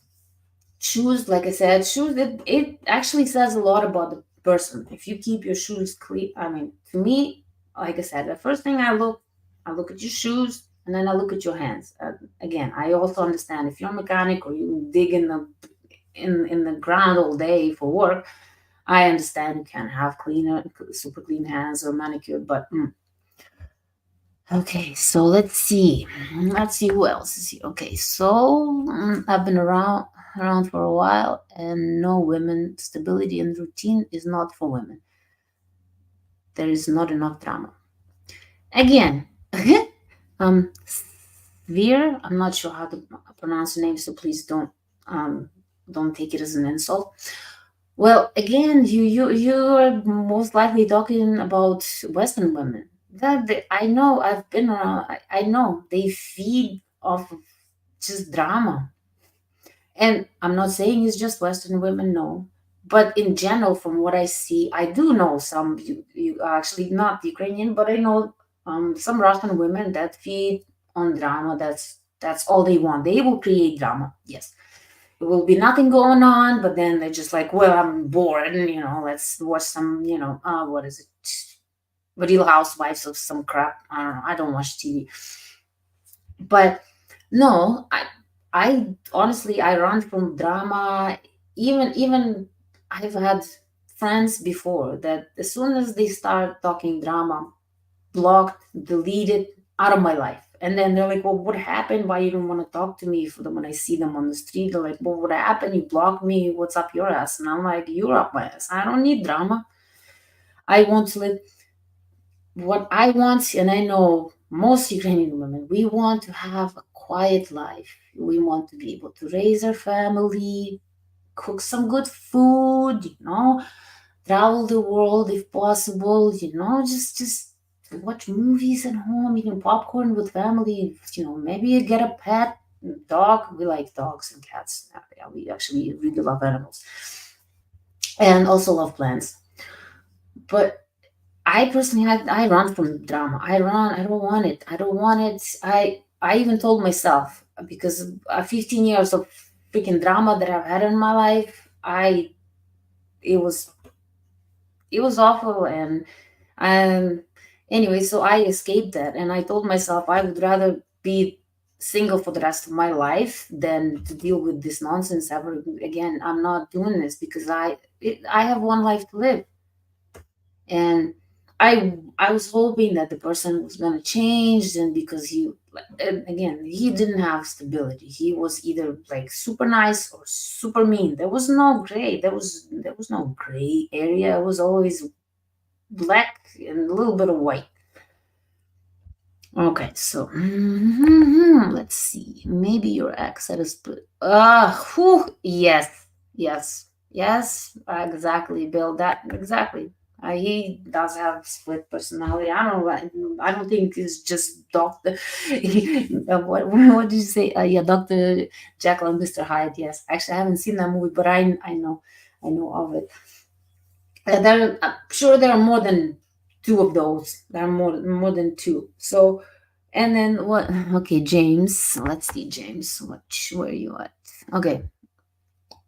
Speaker 1: shoes, like I said, shoes, it actually says a lot about the person if you keep your shoes clean. I mean, to me, like I said, the first thing I look at your shoes, and then I look at your hands. Again, I also understand if you're a mechanic or you dig in the ground all day for work. I understand you can have cleaner, super clean hands or manicured, but okay, so let's see. Let's see who else is here. Okay, so I've been around for a while, and no, women, stability and routine is not for women. There is not enough drama. Again, Veer, I'm not sure how to pronounce the name, so please don't take it as an insult. Well, again, you are most likely talking about Western women. I know, I've been around. I know they feed off of just drama, and I'm not saying it's just Western women, no. But in general, from what I see, I do know some. You actually not Ukrainian, but I know some Russian women that feed on drama. That's all they want. They will create drama. Yes, there will be nothing going on, but then they're just like, well, I'm bored, and let's watch some, what is it, Real Housewives of some crap. I don't know. I don't watch TV, but no, I honestly, I run from drama. Even I've had friends before that as soon as they start talking drama, blocked, deleted, out of my life. And then they're like, well, what happened? Why you don't want to talk to me when I see them on the street? They're like, well, what happened? You blocked me. What's up your ass? And I'm like, you're up my ass. I don't need drama. I want to live what I want. And I know most Ukrainian women, we want to have a quiet life. We want to be able to raise our family, cook some good food, travel the world if possible, just watch movies at home, eating popcorn with family, maybe get a pet dog. We like dogs and cats. Yeah, we actually really love animals and also love plants. But I personally, I run from drama. I run. I don't want it. I don't want it. I even told myself, because 15 years of freaking drama that I've had in my life, it was it was awful. And um anyway, so I escaped that, and I told myself I would rather be single for the rest of my life than to deal with this nonsense ever again. I'm not doing this because I have one life to live. And I was hoping that the person was going to change, and because and again, he didn't have stability. He was either like super nice or super mean. There was no gray. There was no gray area. It was always black and a little bit of white. Okay, so let's see. Maybe your ex had a split. Yes, yes, yes. Exactly, Bill. That exactly. He does have split personality. I don't know. I don't think it's just Doctor. What did you say? Yeah, Doctor Jekyll and Mister Hyde. Yes, actually, I haven't seen that movie, but I know of it. I'm sure there are more than two of those. There are more than two. So, and then what? Okay, James. Let's see, James. Where are you at? Okay,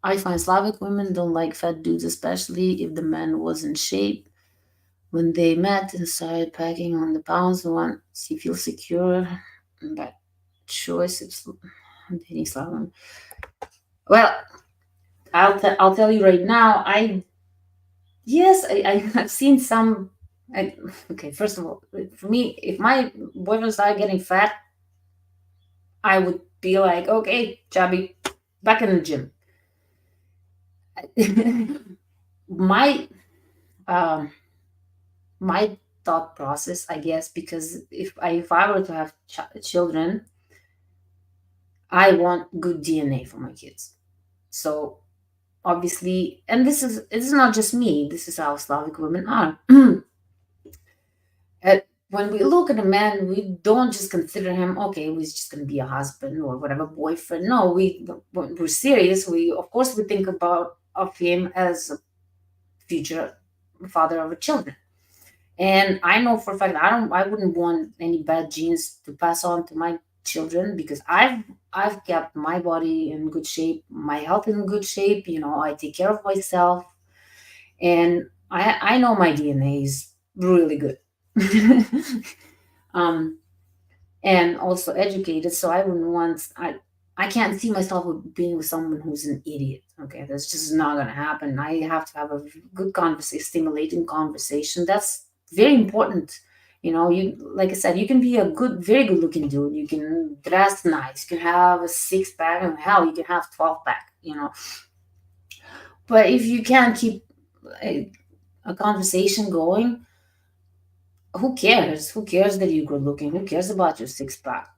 Speaker 1: I find Slavic women don't like fat dudes, especially if the man was in shape. When they met and started packing on the pounds, once he feels secure. That choice is dating Slavic. Well, I'll tell you right now. Yes, I've seen some. Okay, first of all, for me, if my boyfriend started getting fat, I would be like, okay, chubby, back in the gym. my um, my thought process, I guess, because if I were to have children, I want good DNA for my kids. So obviously, and this is not just me. This is how Slavic women are. When we look at a man, we don't just consider him, okay, he's just going to be a husband or whatever, boyfriend. No, when we're serious. We, of course, we think about of him as a future father of a children. And I know for a fact I wouldn't want any bad genes to pass on to my children, because I've kept my body in good shape, my health in good shape. I take care of myself, and I know my DNA is really good. um, and also educated. So I wouldn't want. I can't see myself being with someone who's an idiot. Okay, that's just not gonna happen. I have to have a good conversation, stimulating conversation. That's very important. You, like I said, you can be a very good looking dude. You can dress nice. You can have a six pack, and hell, you can have 12 pack. But if you can't keep a conversation going, who cares? Who cares that you're good looking? Who cares about your six pack?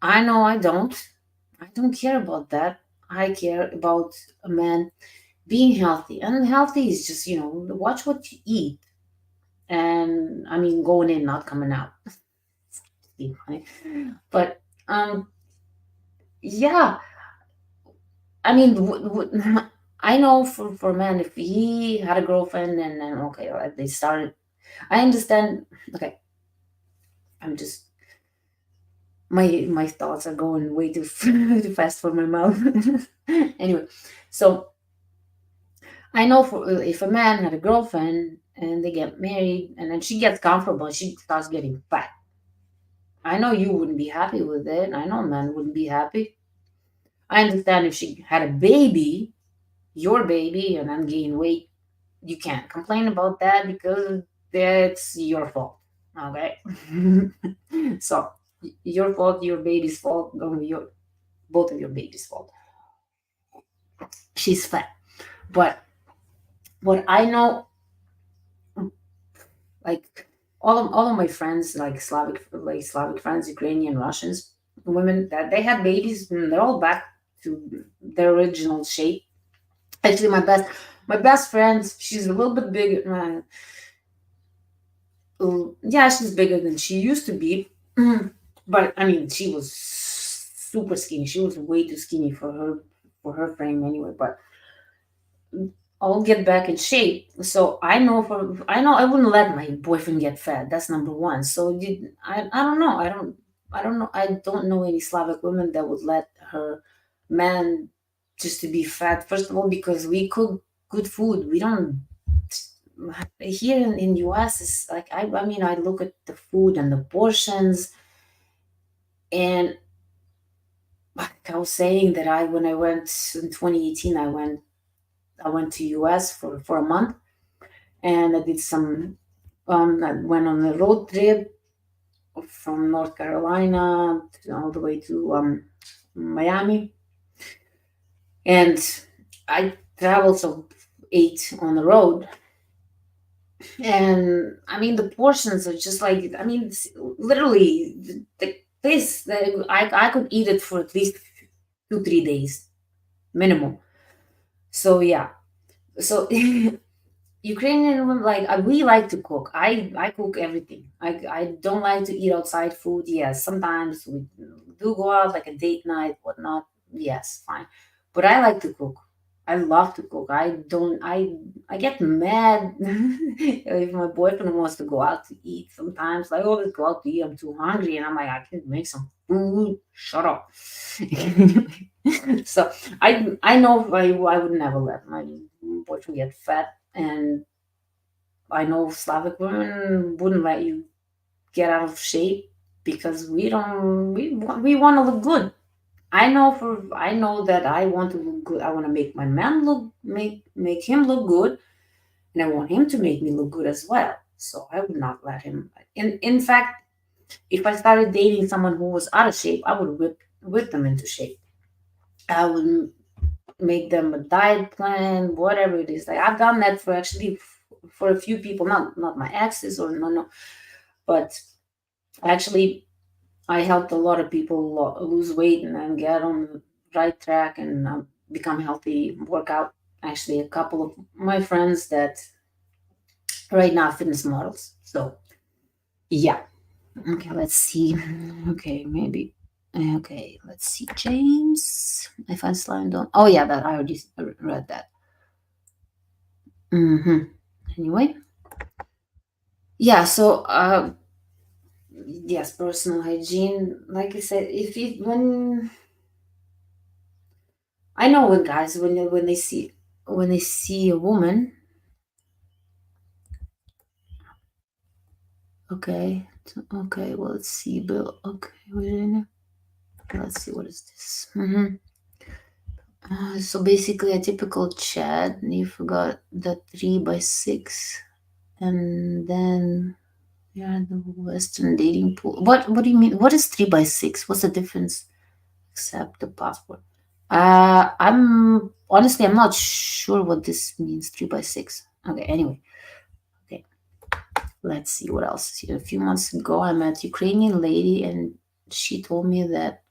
Speaker 1: I know I don't. I don't care about that. I care about a man being healthy. And healthy is just, watch what you eat. And I mean, going in, not coming out. Be funny. But yeah, I mean, I know for a man, if he had a girlfriend and then, okay, they started, I understand. Okay, I'm just my thoughts are going way too too fast for my mouth. Anyway, so I know if a man had a girlfriend and they get married and then she gets comfortable, she starts getting fat. I know you wouldn't be happy with it. I know a man wouldn't be happy. I understand if she had a baby, your baby, and then gain weight, you can't complain about that because that's your fault. Okay, so Your fault, your baby's fault, your both of your baby's fault. She's fat. But what I know, like all of my friends, like Slavic friends, Ukrainian, Russians, women that they had babies, they're all back to their original shape. Actually, my best friend, she's a little bit bigger. Yeah, she's bigger than she used to be. But I mean, she was super skinny. She was way too skinny for her frame anyway. But I'll get back in shape. So I know I wouldn't let my boyfriend get fat. That's number one. So I don't know. I don't know any Slavic woman that would let her man just to be fat. First of all, because we cook good food. We don't here in US. It's like I mean I look at the food and the portions, and like I was saying that I when I went in 2018, I went to US for a month, and I did some. I went on a road trip from North Carolina all the way to Miami, and I traveled so ate on the road, and I mean the portions are just like literally I could eat it for at least 2-3 days minimum. So yeah, so Ukrainian women we like to cook. I cook everything. I don't like to eat outside food. Yes, sometimes we do go out like a date night, whatnot. Yes, fine. But I like to cook. I love to cook. I don't. I get mad if my boyfriend wants to go out to eat. Sometimes like, oh, let's go out to eat. I'm too hungry, and I'm like, I can make some food. Shut up. So I know I would never let my boyfriend get fat, and I know Slavic women wouldn't let you get out of shape because we don't we want to look good. I know that I want to look good. I want to make my man make him look good, and I want him to make me look good as well. So I would not let him. In fact, if I started dating someone who was out of shape, I would whip them into shape. I would make them a diet plan, whatever it is. Like I've done that for a few people, not my exes or no, but actually I helped a lot of people lose weight and get on the right track and become healthy, work out. Actually, a couple of my friends that right now fitness models. So yeah. Okay, let's see. Okay, maybe. Okay, let's see. James, if I slide down. Oh yeah, that I already read that. Anyway, yeah. So yes, personal hygiene. Like I said, if you when I know when guys when they see a woman. Okay, okay. Well, let's see, Bill. Okay, wait a minute. Let's see what is this. So basically, a typical chat. You forgot the 3x6, and then yeah, the Western dating pool. What do you mean? What is 3x6? What's the difference? Accept the passport. I'm not sure what this means. 3x6. Okay. Anyway. Okay. Let's see what else. A few months ago, I met a Ukrainian lady, and she told me that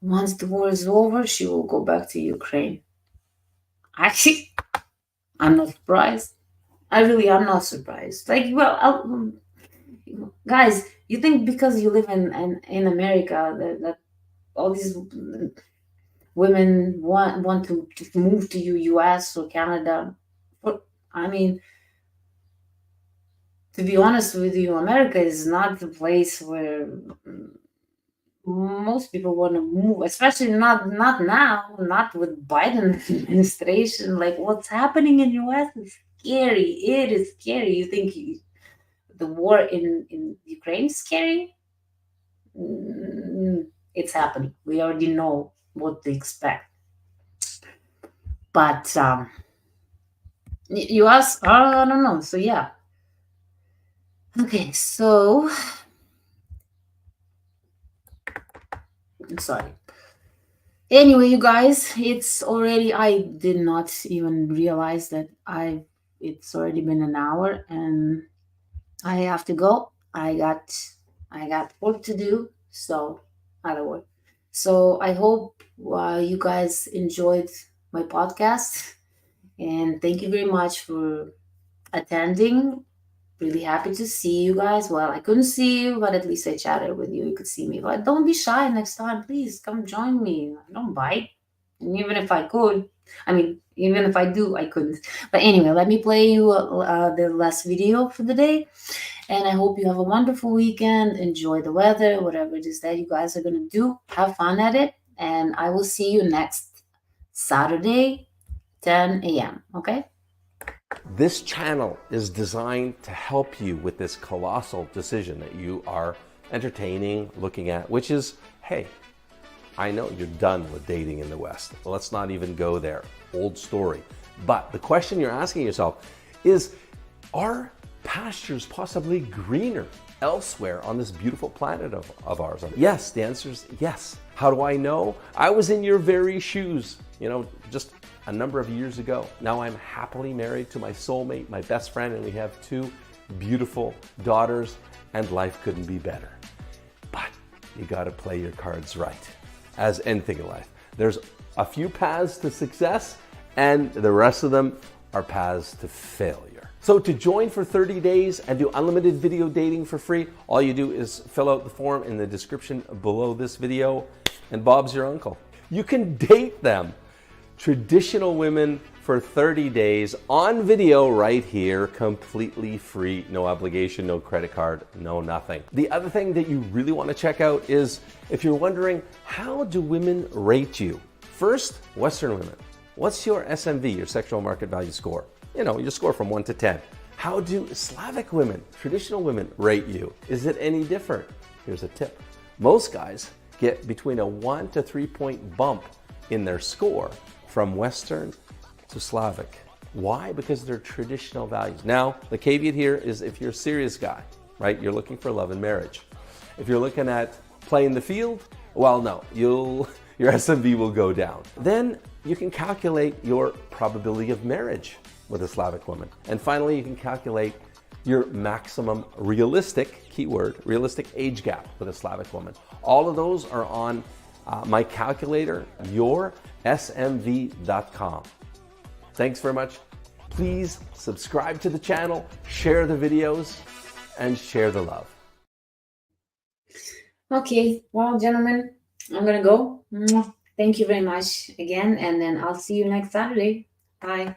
Speaker 1: once the war is over, she will go back to Ukraine. Actually, I'm not surprised. I'm not surprised. Like, well, guys, you think because you live in America that all these women want to move to US or Canada? But, I mean, to be honest with you, America is not the place where most people want to move, especially not now, not with Biden administration. Like what's happening in US is scary. It is scary. You think the war in Ukraine is scary? It's happening. We already know what to expect. But you ask, oh, I don't know. So yeah. Okay, so I'm sorry. Anyway, you guys, it's already, I did not even realize that it's already been an hour and I have to go. I got work to do, so other work. So I hope you guys enjoyed my podcast, and thank you very much for attending. Really happy to see you guys. Well, I couldn't see you, but at least I chatted with you. You could see me. But don't be shy next time. Please come join me. I don't bite. And even if I could, I mean, even if I do, I couldn't. But anyway, let me play you the last video for the day. And I hope you have a wonderful weekend. Enjoy the weather, whatever it is that you guys are going to do. Have fun at it. And I will see you next Saturday, 10 a.m. Okay?
Speaker 3: This channel is designed to help you with this colossal decision that you are entertaining, looking at, which is, hey, I know you're done with dating in the West. Let's not even go there. Old story. But the question you're asking yourself is, are pastures possibly greener elsewhere on this beautiful planet of ours? Yes, the answer is yes. How do I know? I was in your very shoes, just a number of years ago. Now I'm happily married to my soulmate, my best friend, and we have 2 beautiful daughters, and life couldn't be better. But you gotta play your cards right, as anything in life. There's a few paths to success, and the rest of them are paths to failure. So to join for 30 days and do unlimited video dating for free, all you do is fill out the form in the description below this video, and Bob's your uncle. You can date them, traditional women, for 30 days on video right here, completely free, no obligation, no credit card, no nothing. The other thing that you really want to check out is, if you're wondering, how do women rate you? First, Western women. What's your SMV, your sexual market value score? Your score from 1 to 10. How do Slavic women, traditional women, rate you? Is it any different? Here's a tip. Most guys get between a 1 to 3 point bump in their score from Western to Slavic. Why? Because they're traditional values. Now, the caveat here is if you're a serious guy, right? You're looking for love and marriage. If you're looking at playing the field, well, no, your SMV will go down. Then you can calculate your probability of marriage with a Slavic woman. And finally, you can calculate your maximum realistic, keyword, realistic age gap with a Slavic woman. All of those are on my calculator, yoursmv.com. Thanks very much. Please subscribe to the channel, share the videos, and share the love.
Speaker 1: Okay, well, gentlemen, I'm gonna go. Thank you very much again, and then I'll see you next Saturday. Bye.